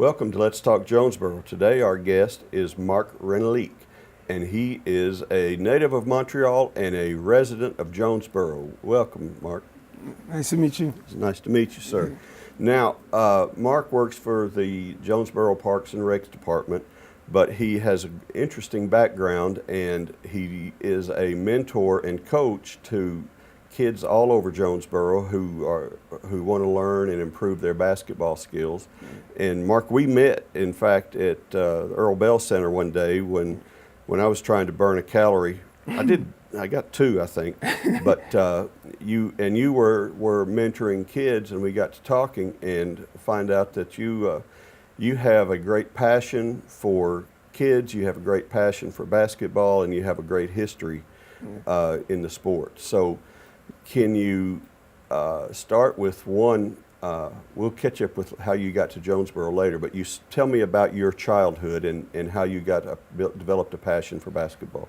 Welcome to Let's Talk Jonesboro. Today our guest is Marc Renelique, and he is a native of Montreal and a resident of Jonesboro. Welcome, Marc. Nice to meet you. It's nice to meet you, sir. Now, Marc works for the Jonesboro Parks and Recs Department, but he has an interesting background, and he is a mentor and coach to kids all over Jonesboro who want to learn and improve their basketball skills. And Marc, we met, in fact, at Earl Bell Center one day when I was trying to burn a calorie. I got two, I think. But you were mentoring kids, and we got to talking and find out that you have a great passion for kids, you have a great passion for basketball, and you have a great history in the sport. So can you start with one? We'll catch up with how you got to Jonesboro later, but you tell me about your childhood and how you developed a passion for basketball.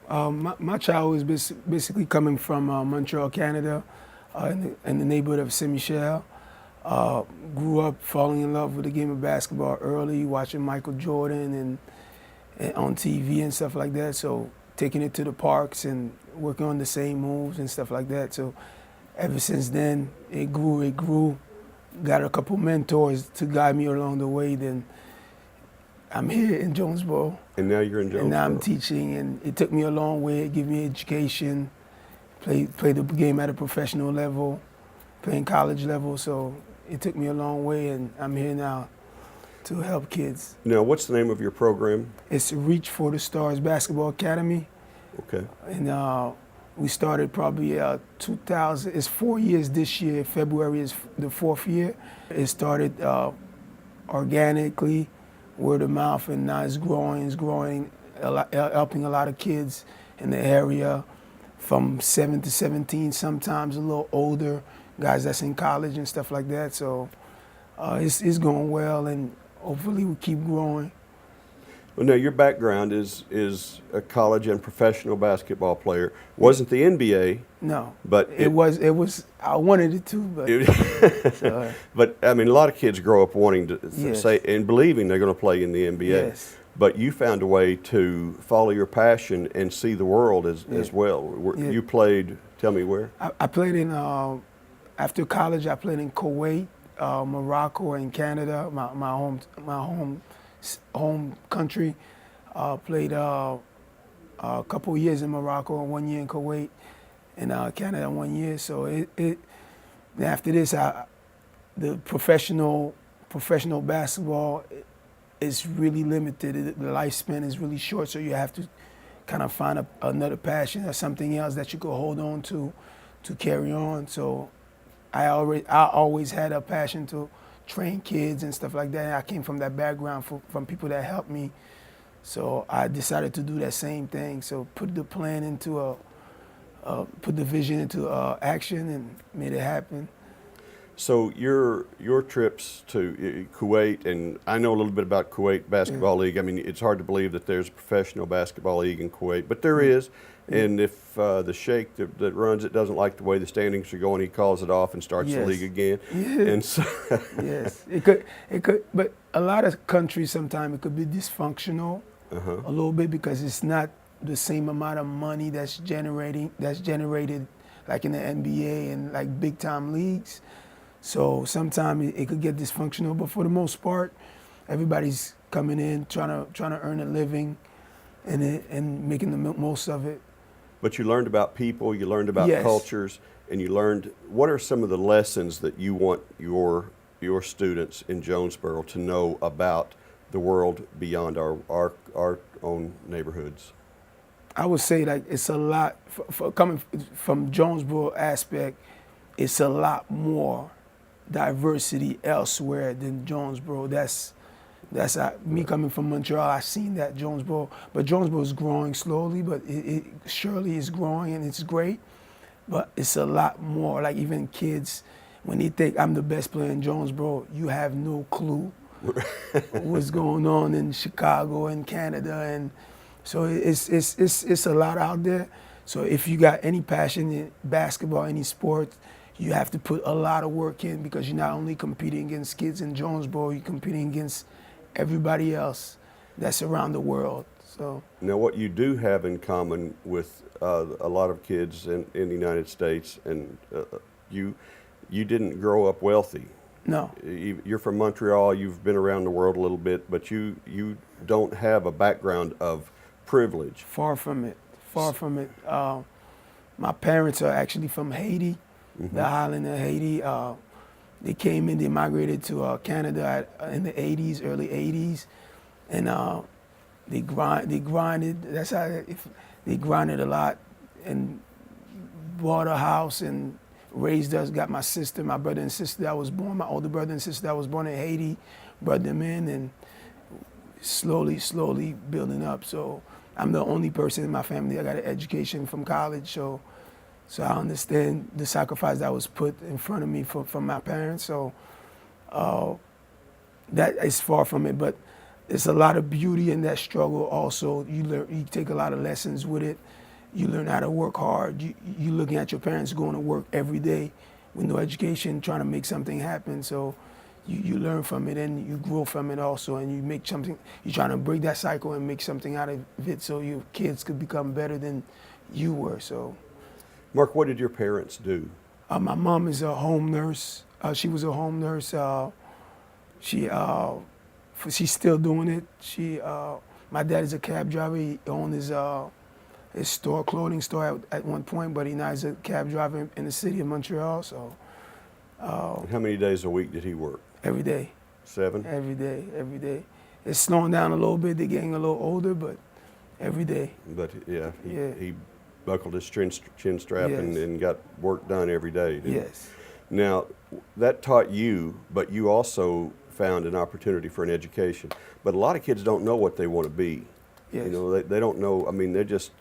My childhood was basically coming from Montreal, Canada, in the neighborhood of Saint-Michel. Grew up falling in love with the game of basketball early, watching Michael Jordan and on TV and stuff like that. So taking it to the parks and working on the same moves and stuff like that. So ever since then, it grew. Got a couple mentors to guide me along the way. Then I'm here in Jonesboro. And now you're in Jonesboro. And now I'm teaching, and it took me a long way. It gave me education, play the game at a professional level, playing college level. So it took me a long way, and I'm here now to help kids. Now, what's the name of your program? It's Reach4TheStars Basketball Academy. Okay. And we started probably 2000. It's 4 years this year. February is the 4th year. It started organically, word of mouth, and now it's growing, helping a lot of kids in the area from 7 to 17, sometimes a little older, guys that's in college and stuff like that. So it's going well, and hopefully we keep growing. Well, now your background is a college and professional basketball player. Wasn't the NBA? No, but it was. I wanted it to, but but I mean, a lot of kids grow up wanting to Yes. say and believing they're going to play in the NBA. Yes. But you found a way to follow your passion and see the world as well. Yeah. You played. Tell me where. I played in after college. I played in Kuwait, Morocco, and Canada. My home country. Played a couple years in Morocco and 1 year in Kuwait, and Canada 1 year. So after this, the professional basketball is really limited. The lifespan is really short, so you have to kind of find another passion or something else that you could hold on to carry on. So I always had a passion to train kids and stuff like that. I came from that background from people that helped me. So I decided to do that same thing. So put the plan into put the vision into action and made it happen. So your trips to Kuwait, and I know a little bit about Kuwait Basketball League. I mean, it's hard to believe that there's a professional basketball league in Kuwait, but there is. And if the sheikh that runs it doesn't like the way the standings are going, he calls it off and starts the league again. And so Yes, it could, but a lot of countries sometimes it could be dysfunctional a little bit because it's not the same amount of money that's generated like in the NBA and like big time leagues. So sometimes it could get dysfunctional, but for the most part, everybody's coming in trying to earn a living and making the most of it. But you learned about people, you learned about cultures, and you learned what are some of the lessons that you want your students in Jonesboro to know about the world beyond our own neighborhoods? I would say like it's a lot for coming from Jonesboro aspect. It's a lot more diversity elsewhere than Jonesboro. That's me coming from Montreal. I've seen that Jonesboro, but Jonesboro is growing slowly, but it surely is growing and it's great. But it's a lot more. Like even kids, when they think I'm the best player in Jonesboro, you have no clue what's going on in Chicago and Canada, and so it's a lot out there. So if you got any passion in basketball, any sport, you have to put a lot of work in because you're not only competing against kids in Jonesboro, you're competing against everybody else that's around the world. So Now, what you do have in common with a lot of kids in the United States, and you didn't grow up wealthy. no, You're from Montreal. You've been around the world a little bit, but you don't have a background of privilege. far from it, far from it. My parents are actually from Haiti, the island of Haiti. They came in, they migrated to Canada in the 80s, early 80s, and they grinded. That's how they grinded a lot and bought a house and raised us. Got my sister, my brother and sister that was born, my older brother and sister that was born in Haiti, brought them in, and slowly building up. So I'm the only person in my family that got an education from college. So I understand the sacrifice that was put in front of me from my parents. So that is far from it, but there's a lot of beauty in that struggle. Also, you take a lot of lessons with it. You learn how to work hard. You looking at your parents going to work every day with no education, trying to make something happen. So you learn from it and you grow from it also, and you make something. You're trying to break that cycle and make something out of it, so your kids could become better than you were. So, Mark, what did your parents do? my mom is a home nurse. She was a home nurse. She's still doing it. My dad is a cab driver. He owned his store, clothing store at one point, but he now is a cab driver in the city of Montreal. So And how many days a week did he work? every day, 7? every day. It's slowing down a little bit. They're getting a little older, but every day. But yeah, Yeah. he buckled his chin strap Yes. and got work done every day. didn't he? Yes. Now, that taught you, but you also found an opportunity for an education. But a lot of kids don't know what they want to be. Yes. You know, they don't know. I mean, they're just.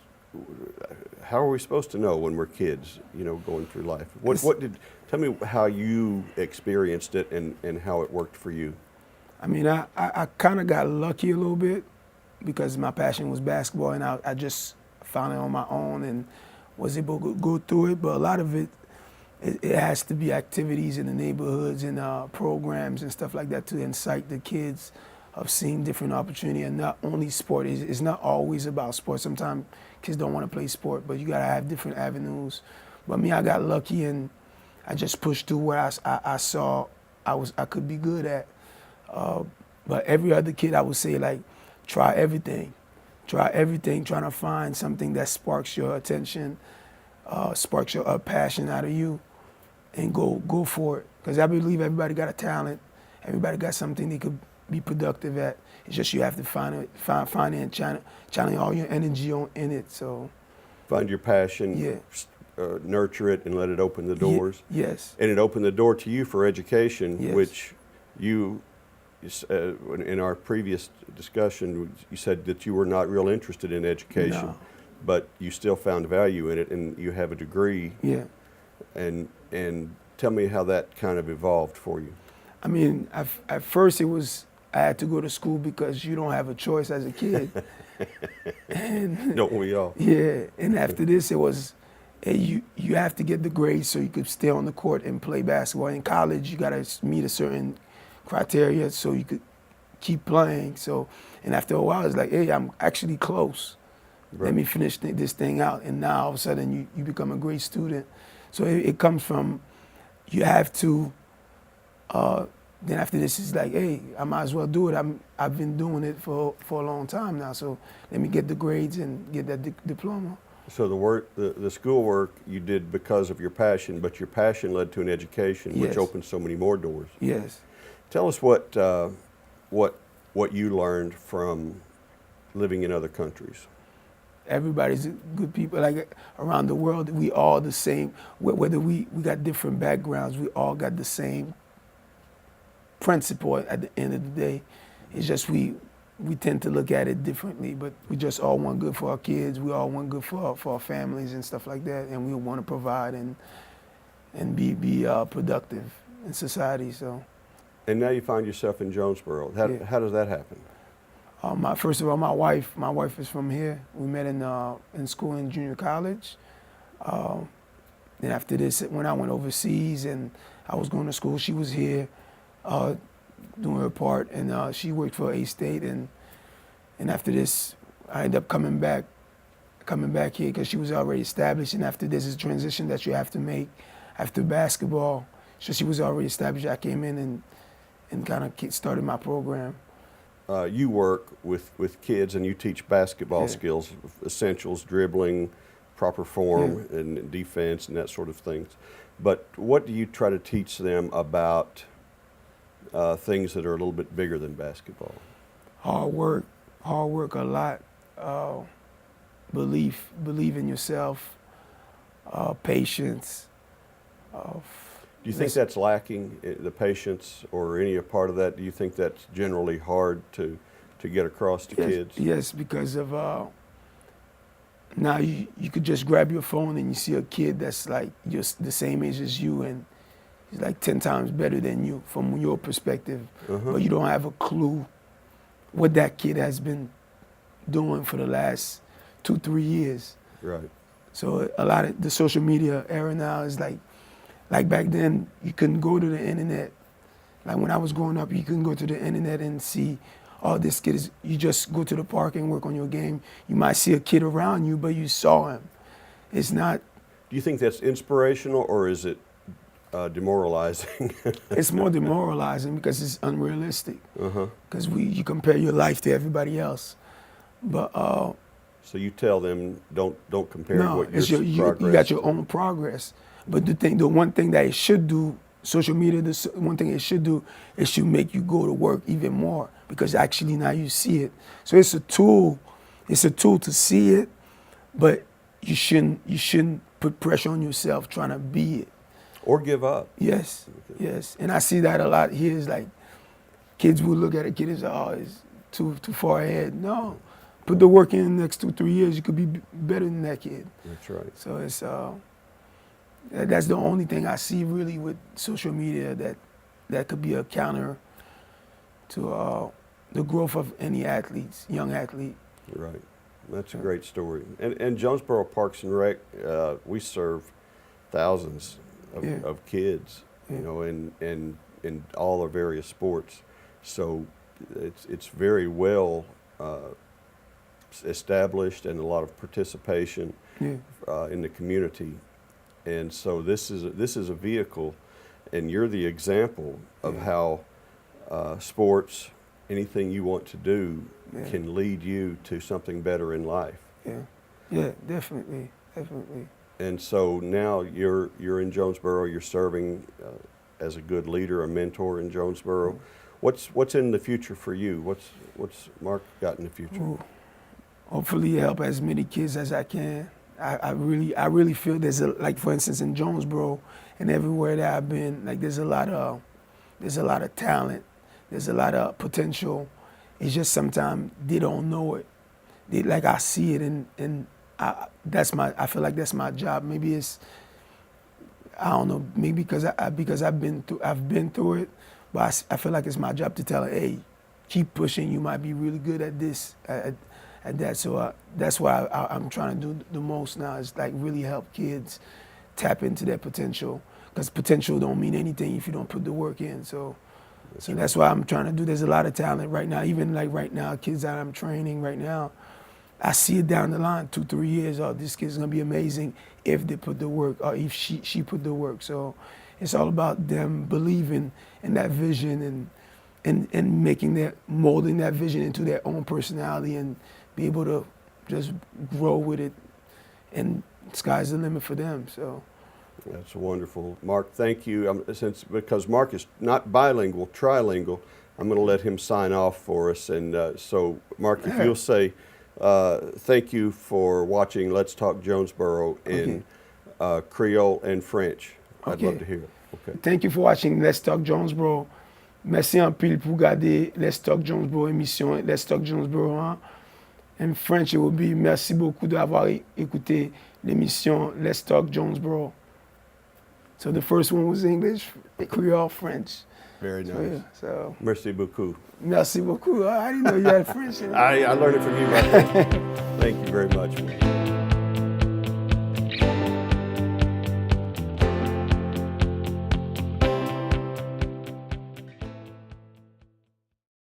How are we supposed to know when we're kids? You know, going through life. Tell me how you experienced it and how it worked for you. I mean, I kind of got lucky a little bit because my passion was basketball, and I just found it on my own and was able to go through it. But a lot of it has to be activities in the neighborhoods and programs and stuff like that to incite the kids of seeing different opportunity, and not only sport. It's not always about sport. Sometimes kids don't want to play sport, but you gotta have different avenues. But me, I got lucky and I just pushed through what I saw I could be good at. But every other kid, I would say, like, try everything, trying to find something that sparks your attention, sparks your passion out of you, and go for it. Because I believe everybody got a talent, everybody got something they could be productive at. It's just you have to find it and channel all your energy in it. So Find your passion, Yeah. Nurture it, and let it open the doors. Yes. And it opened the door to you for education, Yes. which you, in our previous discussion, you said that you were not real interested in education, No. but you still found value in it, and you have a degree. Yeah. And tell me how that kind of evolved for you. I mean, at first I had to go to school because you don't have a choice as a kid. And Don't we all? yeah, and after this it was, hey, you have to get the grades so you could stay on the court and play basketball. In college, you gotta meet a certain criteria so you could keep playing. So, and after a while, it's like, hey, I'm actually close. Right. Let me finish this thing out. And now all of a sudden you become a great student. So it comes from, you have to, then after this, it's like, hey, I might as well do it. I've been doing it for a long time now, so let me get the grades and get that diploma. So the schoolwork you did because of your passion, but your passion led to an education, which Yes. opened so many more doors. Yes. Tell us what you learned from living in other countries. Everybody's good people. Like around the world, we all the same. Whether we got different backgrounds, we all got the same principle at the end of the day. It's just we tend to look at it differently, but we just all want good for our kids. We all want good for our families and stuff like that, and we want to provide and be productive in society. So, And now you find yourself in Jonesboro. Yeah. How does that happen? first of all, my wife is from here. We met in school in junior college. Then after this, when I went overseas and I was going to school, she was here doing her part, and she worked for A-State. And after this, I ended up coming back here because she was already established. And after this is transition that you have to make after basketball. So she was already established. I came in and kind of started my program. You work with kids and you teach basketball Yeah. skills, essentials, dribbling, proper form, Yeah. and defense and that sort of things. But what do you try to teach them about things that are a little bit bigger than basketball? Hard work a lot. Belief in yourself, patience. Do you think that's lacking, the patience, or any part of that? Do you think that's generally hard to get across to kids? Yes, because of now you could just grab your phone and you see a kid that's like just the same age as you, and he's like 10 times better than you from your perspective, but you don't have a clue what that kid has been doing for the last 2-3 years. Right. So a lot of the social media era now is like back then, you couldn't go to the internet. Like when I was growing up, you couldn't go to the internet and see, oh, this kid is, you just go to the park and work on your game. You might see a kid around you, but you saw him. It's not. Do you think that's inspirational, or is it demoralizing? It's more demoralizing because it's unrealistic. Because you compare your life to everybody else. But so you tell them don't compare no, what it's your you progress. got your own progress. But the one thing that it should do, social media, one thing it should do, it should make you go to work even more, because actually now you see it. So it's a tool to see it, but you shouldn't put pressure on yourself trying to be it. Or give up. Yes, yes. And I see that a lot here. Is like kids will look at a kid and say, oh, it's too far ahead. No, put the work in the next 2-3 years, you could be better than that kid. That's right. So it's that's the only thing I see really with social media that could be a counter to the growth of any young athlete. Right. That's a great story. And Jonesboro Parks and Rec, we serve thousands of kids, you know, in all the various sports. So it's very well established, and a lot of participation in the community. And so this is a vehicle, and you're the example of how sports, anything you want to do, can lead you to something better in life. Yeah, definitely. And so now you're in Jonesboro. You're serving as a good leader, a mentor in Jonesboro. What's in the future for you? What's Mark got in the future? Ooh. Hopefully help as many kids as I can. I really feel there's like, for instance, in Jonesboro and everywhere that I've been, like there's a lot of talent, there's a lot of potential. It's just sometimes they don't know it. Like I see it, and I feel like that's my job. Maybe it's, I don't know, maybe because I've been through it, but I feel like it's my job to tell her, hey, keep pushing. You might be really good at this, at that. So that's what I'm trying to do the most now, is like really help kids tap into their potential, because potential don't mean anything if you don't put the work in. So that's what I'm trying to do. There's a lot of talent right now, even like right now, kids that I'm training right now, I see it down the line, 2-3 years, oh, this kid's gonna be amazing if they put the work, or if she put the work. So it's all about them believing in that vision and molding that vision into their own personality, and be able to just grow with it, and sky's the limit for them. So that's wonderful. Mark, thank you. Because Mark is not bilingual, trilingual, I'm going to let him sign off for us. And so, Mark, if you'll say thank you for watching Let's Talk Jonesboro in Creole and French. I'd love to hear it. Okay. Thank you for watching Let's Talk Jonesboro. Merci en pile pour regarder Let's Talk Jonesboro émission, Let's Talk Jonesboro 1. In French, it will be merci beaucoup d'avoir écouté l'émission Let's Talk Jonesboro. So the first one was English, Creole, French. Very nice. So Merci beaucoup. Merci beaucoup. I didn't know you had French. I learned it from you, brother. Thank you very much.